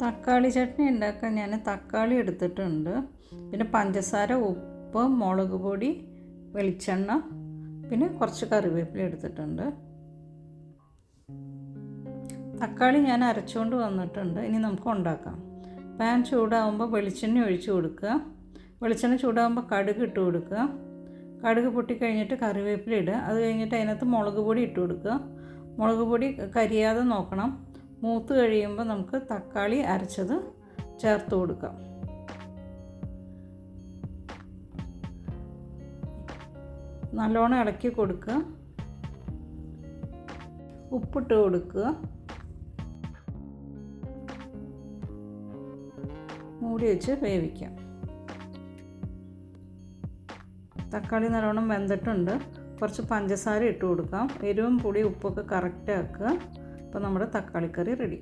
തക്കാളി ചട്നി ഉണ്ടാക്കാൻ ഞാൻ തക്കാളി എടുത്തിട്ടുണ്ട്, പിന്നെ പഞ്ചസാര, ഉപ്പ്, മുളക് പൊടി, വെളിച്ചെണ്ണ, പിന്നെ കുറച്ച് കറിവേപ്പില എടുത്തിട്ടുണ്ട്. തക്കാളി ഞാൻ അരച്ചുകൊണ്ട് വന്നിട്ടുണ്ട്. ഇനി നമുക്ക് ഉണ്ടാക്കാം. പാൻ ചൂടാകുമ്പോൾ വെളിച്ചെണ്ണ ഒഴിച്ച് കൊടുക്കുക. വെളിച്ചെണ്ണ ചൂടാകുമ്പോൾ കടുക് ഇട്ട് കൊടുക്കുക. കടുക് പൊട്ടിക്കഴിഞ്ഞിട്ട് കറിവേപ്പില ഇടുക. അത് കഴിഞ്ഞിട്ട് അതിനകത്ത് മുളക് പൊടി ഇട്ട് കൊടുക്കുക. മുളക് പൊടി കരിയാതെ നോക്കണം. മൂത്ത് കഴിയുമ്പോൾ നമുക്ക് തക്കാളി അരച്ചത് ചേർത്ത് കൊടുക്കാം. നല്ലോണം ഇളക്കി കൊടുക്കുക. ഉപ്പിട്ട് കൊടുക്കുക. മൂടി വെച്ച് വേവിക്കാം. തക്കാളി നല്ലോണം വെന്തിട്ടുണ്ട്. കുറച്ച് പഞ്ചസാര ഇട്ട് കൊടുക്കാം. എരിവും പുളി ഉപ്പൊക്കെ കറക്റ്റ് ആക്കുക. അപ്പോൾ നമ്മുടെ തക്കാളിക്കറി റെഡി.